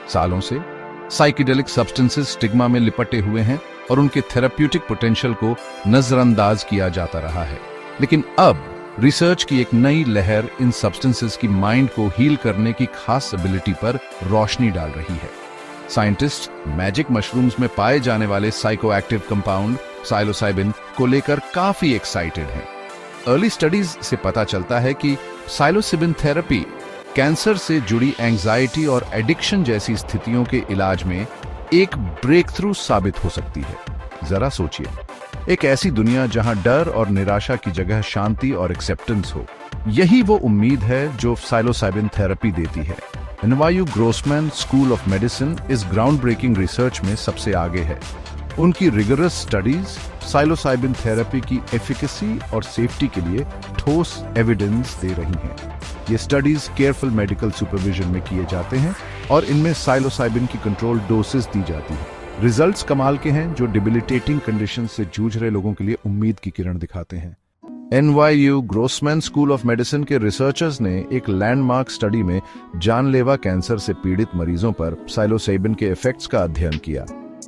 सालों से psychedelic substances stigma में लिपटे हुए हैं और उनके थेराप्यूटिक पोटेंशियल को नजरअंदाज किया जाता रहा है। लेकिन अब रिसर्च की एक नई लहर इन सब्सटेंसेस की माइंड को हील करने की खास एबिलिटी पर रोशनी डाल रही है। साइंटिस्ट मैजिक मशरूम्स में पाए जाने वाले साइकोएक्टिव कंपाउंड साइलोसाइबिन को लेकर काफी एक्साइटेड हैं। अर्ली स्टडीज से पता चलता है कि साइलोसिबिन थेरेपी कैंसर से जुड़ी एंजाइटी और एडिक्शन जैसी स्थितियों के इलाज में एक ब्रेक थ्रू साबित हो सकती है। जरा सोचिए, एक ऐसी दुनिया जहां डर और निराशा की जगह शांति और एक्सेप्टेंस हो। यही वो उम्मीद है जो साइलोसाइबिन थेरेपी देती है। NYU ग्रोसमैन स्कूल ऑफ मेडिसिन इस ग्राउंड ब्रेकिंग रिसर्च में सबसे आगे है। उनकी रिगरस स्टडीज साइलोसाइबिन थेरेपी की एफिकेसी और सेफ्टी के लिए ठोस एविडेंस दे रही हैं। ये स्टडीज केयरफुल मेडिकल सुपरविजन में किए जाते हैं और इनमें साइलोसाइबिन की कंट्रोल डोसेस दी जाती है। रिजल्ट्स कमाल के हैं जो डिबिलिटेटिंग कंडीशन से जूझ रहे लोगों के लिए उम्मीद की किरण दिखाते हैं। NYU ग्रोसमैन स्कूल ऑफ मेडिसिन के रिसर्चर्स ने एक लैंडमार्क स्टडी में जानलेवा कैंसर से पीड़ित मरीजों पर साइलोसाइबिन के इफेक्ट्स का अध्ययन किया।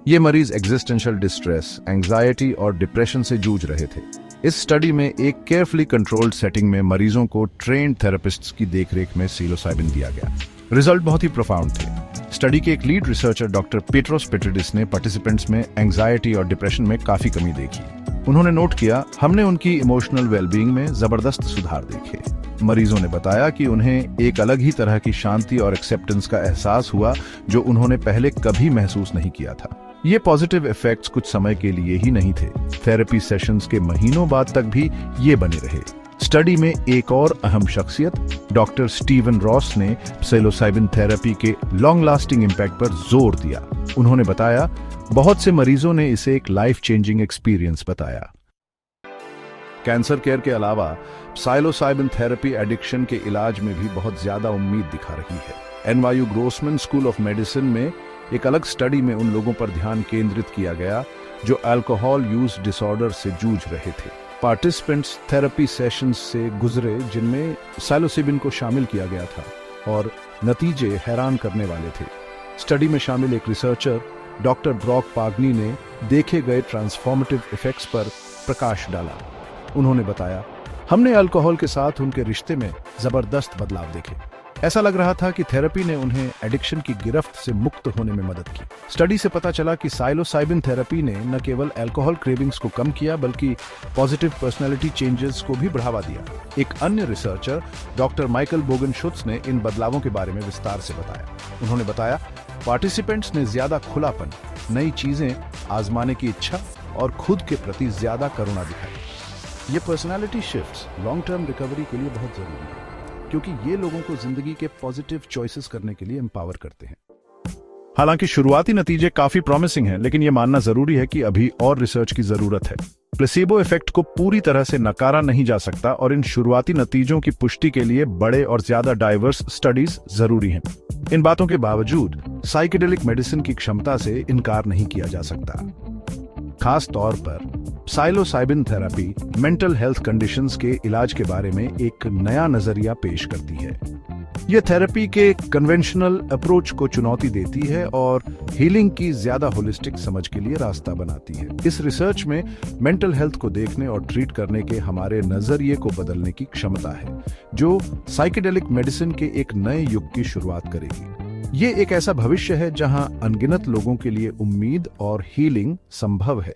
ये मरीज एग्जिस्टेंशियल डिस्ट्रेस, एंजाइटी और डिप्रेशन से जूझ रहे थे। इस स्टडी में एक केयरफुली कंट्रोल्ड सेटिंग में मरीजों को ट्रेन्ड थेरेपिस्ट्स की देखरेख में साइलोसाइबिन दिया गया। रिजल्ट बहुत ही प्रोफाउंड थे। स्टडी के एक लीड रिसर्चर डॉक्टर पेट्रोस पेट्रिडिस ने पार्टिसिपेंट्स में एंजाइटी और डिप्रेशन में काफी कमी देखी। उन्होंने नोट किया, हमने उनकी इमोशनल वेलबींग में जबरदस्त सुधार देखे। मरीजों ने बताया कि उन्हें एक अलग ही तरह की शांति और एक्सेप्टेंस का एहसास हुआ जो उन्होंने पहले कभी महसूस नहीं किया था। ये पॉजिटिव इफेक्ट्स कुछ समय के लिए ही नहीं थे, थेरेपी सेशंस के महीनों बाद तक भी ये बने रहे। स्टडी में एक और अहम शख्सियत डॉक्टर स्टीवन रॉस ने साइलोसाइबिन थेरेपी के लॉन्ग लास्टिंग इम्पैक्ट पर जोर दिया। उन्होंने बताया, बहुत से मरीजों ने इसे एक लाइफ चेंजिंग एक्सपीरियंस बताया। कैंसर केयर के अलावा साइलोसाइबिन थेरेपी एडिक्शन के इलाज में भी बहुत ज्यादा उम्मीद दिखा रही है। NYU ग्रोसमैन स्कूल ऑफ मेडिसिन में एक अलग स्टडी में उन लोगों पर ध्यान केंद्रित किया गया जो अल्कोहल यूज डिसऑर्डर से जूझ रहे थे। पार्टिसिपेंट्स थेरेपी सेशंस से गुजरे जिनमें साइलोसिबिन को शामिल किया गया था और नतीजे हैरान करने वाले थे। स्टडी में शामिल एक रिसर्चर डॉक्टर ब्रॉक पागनी ने देखे गए ट्रांसफॉर्मेटिव इफेक्ट्स पर प्रकाश डाला। उन्होंने बताया, हमने अल्कोहल के साथ उनके रिश्ते में जबरदस्त बदलाव देखे। ऐसा लग रहा था कि थेरेपी ने उन्हें एडिक्शन की गिरफ्त से मुक्त होने में मदद की। स्टडी से पता चला कि साइलोसाइबिन थेरेपी ने न केवल अल्कोहल क्रेविंग्स को कम किया बल्कि पॉजिटिव पर्सनैलिटी चेंजेस को भी बढ़ावा दिया। एक अन्य रिसर्चर डॉक्टर माइकल बोगन-शुट्ज ने इन बदलावों के बारे में विस्तार से बताया। उन्होंने बताया, पार्टिसिपेंट्स ने ज्यादा खुलापन, नई चीजें आजमाने की इच्छा और खुद के प्रति ज्यादा करुणा दिखाई। ये personality shifts long term recovery के लिए बहुत जरूरी है क्योंकि ये लोगों को जिंदगी के पॉजिटिव चॉइसेस करने के लिए एम्पावर करते हैं। हालांकि शुरुआती नतीजे काफी प्रॉमिसिंग हैं, लेकिन यह मानना जरूरी है कि अभी और रिसर्च की जरूरत है। प्लेसिबो इफेक्ट को पूरी तरह से नकारा नहीं जा सकता और इन शुरुआती नतीजों की पुष्टि के लिए बड़े और ज्यादा डाइवर्स स्टडीज जरूरी हैं। इन बातों के बावजूद साइकेडेलिक मेडिसिन की क्षमता से इनकार नहीं किया जा सकता। खास तौर पर psilocybin therapy mental health conditions के इलाज के बारे में एक नया नजरिया पेश करती है। यह थेरेपी के कन्वेंशनल अप्रोच को चुनौती देती है और हीलिंग की ज्यादा होलिस्टिक समझ के लिए रास्ता बनाती है। इस रिसर्च में मेंटल हेल्थ को देखने और ट्रीट करने के हमारे नजरिए को बदलने की क्षमता है, जो साइकेडेलिक मेडिसिन के एक नए युग की शुरुआत करेगी। ये एक ऐसा भविष्य है जहां अनगिनत लोगों के लिए उम्मीद और हीलिंग संभव है।